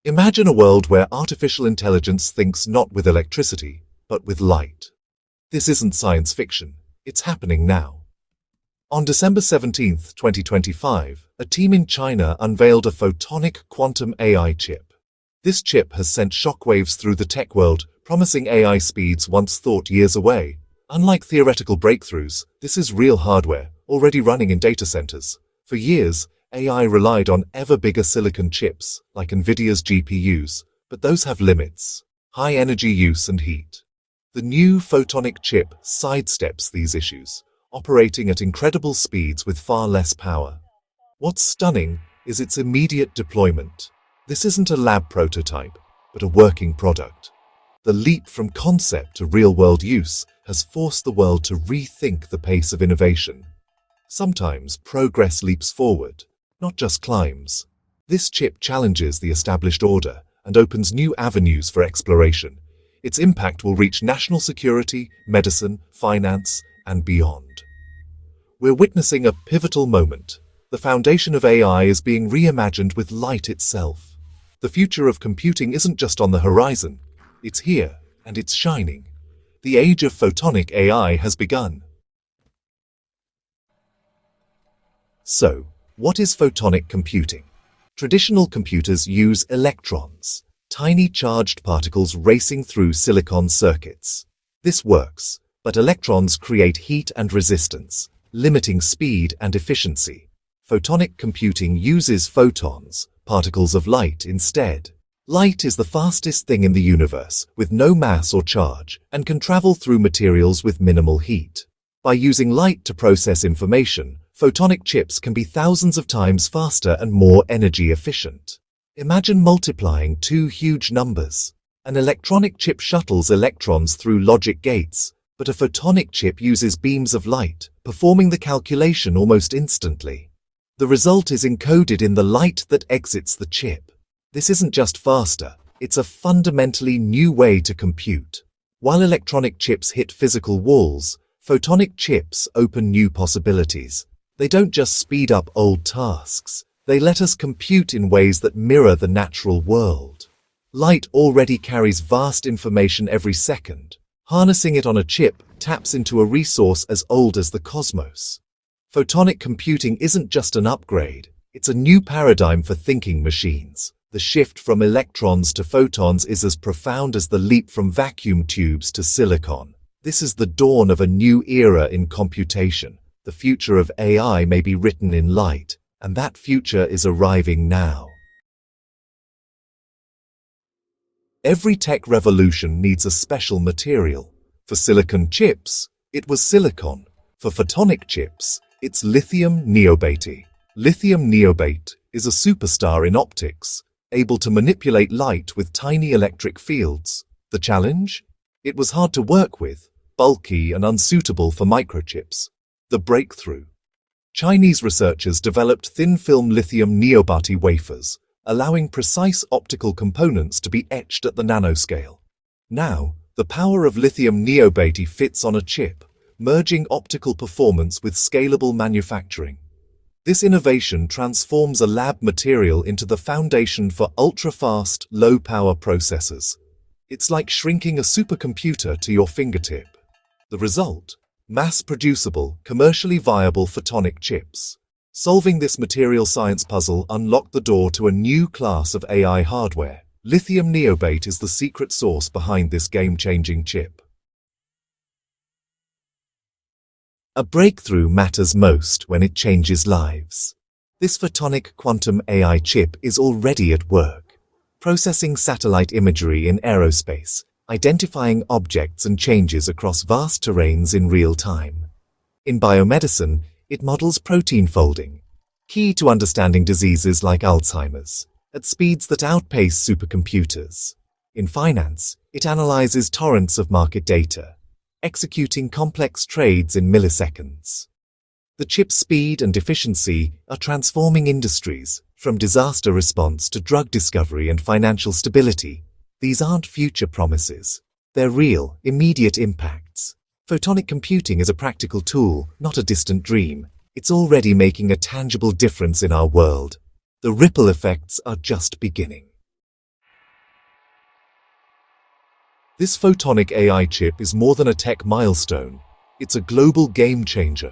Imagine a world where artificial intelligence thinks not with electricity, but with light. This isn't science fiction, it's happening now. On December 17, 2025, a team in China unveiled a photonic quantum AI chip. This chip has sent shockwaves through the tech world, promising AI speeds once thought years away. Unlike theoretical breakthroughs, this is real hardware, already running in data centers. For years, AI relied on ever bigger silicon chips, like NVIDIA's GPUs, but those have limits: high energy use and heat. The new photonic chip sidesteps these issues, operating at incredible speeds with far less power. What's stunning is its immediate deployment. This isn't a lab prototype, but a working product. The leap from concept to real-world use has forced the world to rethink the pace of innovation. Sometimes progress leaps forward, not just climbs. This chip challenges the established order and opens new avenues for exploration. Its impact will reach national security, medicine, finance, and beyond. We're witnessing a pivotal moment. The foundation of AI is being reimagined with light itself. The future of computing isn't just on the horizon. It's here, and it's shining. The age of photonic AI has begun. So, what is photonic computing? Traditional computers use electrons, tiny charged particles racing through silicon circuits. This works, but electrons create heat and resistance, limiting speed and efficiency. Photonic computing uses photons, particles of light, instead. Light is the fastest thing in the universe, with no mass or charge, and can travel through materials with minimal heat. By using light to process information, photonic chips can be thousands of times faster and more energy efficient. Imagine multiplying two huge numbers. An electronic chip shuttles electrons through logic gates, but a photonic chip uses beams of light, performing the calculation almost instantly. The result is encoded in the light that exits the chip. This isn't just faster, it's a fundamentally new way to compute. While electronic chips hit physical walls, photonic chips open new possibilities. They don't just speed up old tasks, they let us compute in ways that mirror the natural world. Light already carries vast information every second. Harnessing it on a chip taps into a resource as old as the cosmos. Photonic computing isn't just an upgrade, it's a new paradigm for thinking machines. The shift from electrons to photons is as profound as the leap from vacuum tubes to silicon. This is the dawn of a new era in computation. The future of AI may be written in light, and that future is arriving now. Every tech revolution needs a special material. For silicon chips, it was silicon. For photonic chips, it's lithium niobate. Lithium niobate is a superstar in optics, able to manipulate light with tiny electric fields. The challenge? It was hard to work with, bulky and unsuitable for microchips. The breakthrough? Chinese researchers developed thin-film lithium niobate wafers, allowing precise optical components to be etched at the nanoscale. Now, the power of lithium niobate fits on a chip, merging optical performance with scalable manufacturing. This innovation transforms a lab material into the foundation for ultra-fast, low-power processors. It's like shrinking a supercomputer to your fingertip. The result? Mass-producible, commercially viable photonic chips. Solving this material science puzzle unlocked the door to a new class of AI hardware. Lithium niobate is the secret sauce behind this game-changing chip. A breakthrough matters most when it changes lives. This photonic quantum AI chip is already at work, processing satellite imagery in aerospace, identifying objects and changes across vast terrains in real time. In biomedicine, it models protein folding, key to understanding diseases like Alzheimer's, at speeds that outpace supercomputers. In finance, it analyzes torrents of market data, executing complex trades in milliseconds. The chip's speed and efficiency are transforming industries, from disaster response to drug discovery and financial stability. These aren't future promises. They're real, immediate impacts. Photonic computing is a practical tool, not a distant dream. It's already making a tangible difference in our world. The ripple effects are just beginning. This photonic AI chip is more than a tech milestone. It's a global game changer.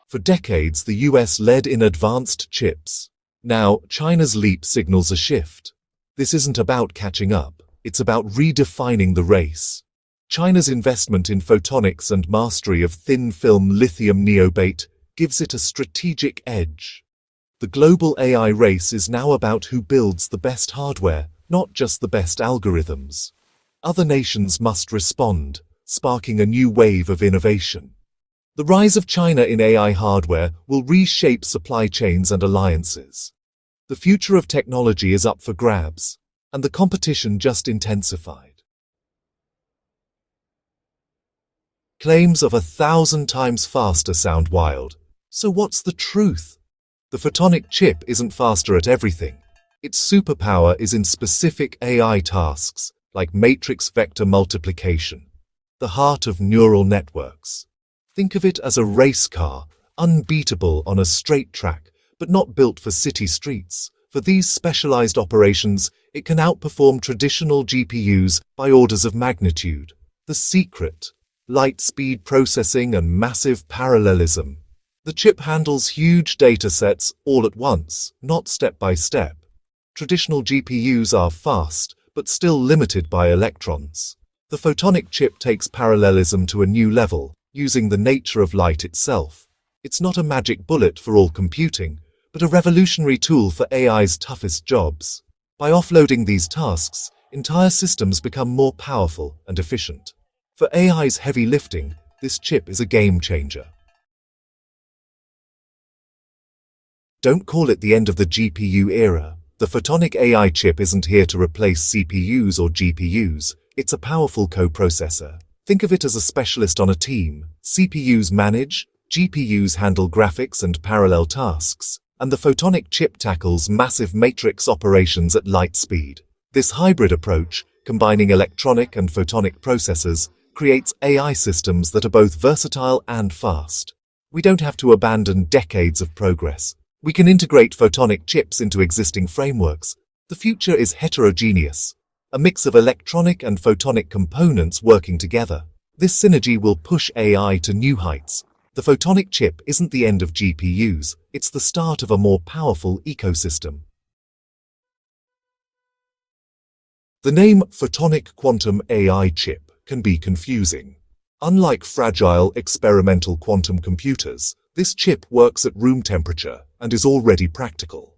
For decades, the US led in advanced chips. Now, China's leap signals a shift. This isn't about catching up. It's about redefining the race. China's investment in photonics and mastery of thin-film lithium niobate gives it a strategic edge. The global AI race is now about who builds the best hardware, not just the best algorithms. Other nations must respond, sparking a new wave of innovation. The rise of China in AI hardware will reshape supply chains and alliances. The future of technology is up for grabs, and the competition just intensified. Claims of 1,000 times faster sound wild. So what's the truth? The photonic chip isn't faster at everything. Its superpower is in specific AI tasks, like matrix vector multiplication, the heart of neural networks. Think of it as a race car, unbeatable on a straight track, but not built for city streets. For these specialized operations, it can outperform traditional GPUs by orders of magnitude. The secret: light speed processing and massive parallelism. The chip handles huge data sets all at once, not step by step. Traditional GPUs are fast, but still limited by electrons. The photonic chip takes parallelism to a new level, using the nature of light itself. It's not a magic bullet for all computing, but a revolutionary tool for AI's toughest jobs. By offloading these tasks, entire systems become more powerful and efficient. For AI's heavy lifting, this chip is a game changer. Don't call it the end of the GPU era. The photonic AI chip isn't here to replace CPUs or GPUs. It's a powerful co-processor. Think of it as a specialist on a team. CPUs manage, GPUs handle graphics and parallel tasks, and the photonic chip tackles massive matrix operations at light speed. This hybrid approach, combining electronic and photonic processors, creates AI systems that are both versatile and fast. We don't have to abandon decades of progress. We can integrate photonic chips into existing frameworks. The future is heterogeneous, a mix of electronic and photonic components working together. This synergy will push AI to new heights. The photonic chip isn't the end of GPUs, it's the start of a more powerful ecosystem. The name Photonic Quantum AI chip can be confusing. Unlike fragile experimental quantum computers, this chip works at room temperature and is already practical.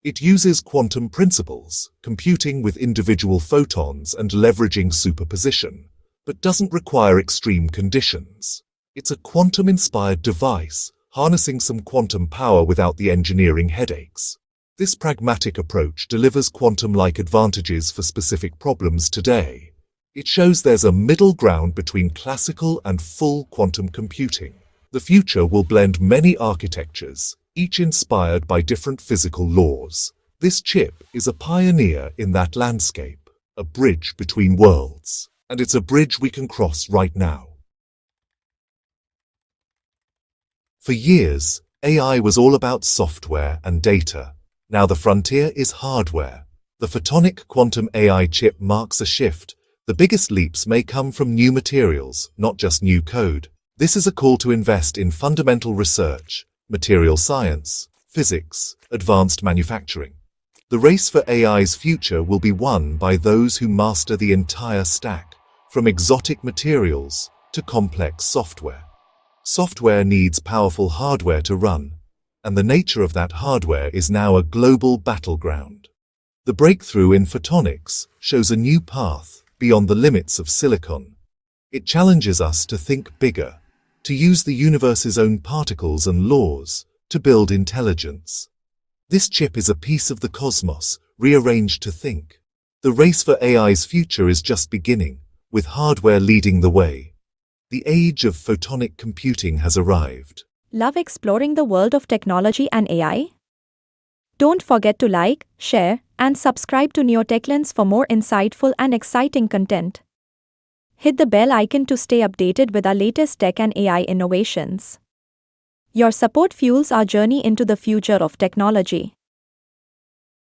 It uses quantum principles, computing with individual photons and leveraging superposition, but doesn't require extreme conditions. It's a quantum-inspired device, harnessing some quantum power without the engineering headaches. This pragmatic approach delivers quantum-like advantages for specific problems today. It shows there's a middle ground between classical and full quantum computing. The future will blend many architectures, each inspired by different physical laws. This chip is a pioneer in that landscape, a bridge between worlds, and it's a bridge we can cross right now. For years, AI was all about software and data. Now the frontier is hardware. The photonic quantum AI chip marks a shift. The biggest leaps may come from new materials, not just new code. This is a call to invest in fundamental research, material science, physics, advanced manufacturing. The race for AI's future will be won by those who master the entire stack, from exotic materials to complex software. Software needs powerful hardware to run, and the nature of that hardware is now a global battleground. The breakthrough in photonics shows a new path beyond the limits of silicon. It challenges us to think bigger, to use the universe's own particles and laws to build intelligence. This chip is a piece of the cosmos, rearranged to think. The race for AI's future is just beginning, with hardware leading the way. The age of photonic computing has arrived. Love exploring the world of technology and AI? Don't forget to like, share, and subscribe to NeoTech-Lens for more insightful and exciting content. Hit the bell icon to stay updated with our latest tech and AI innovations. Your support fuels our journey into the future of technology.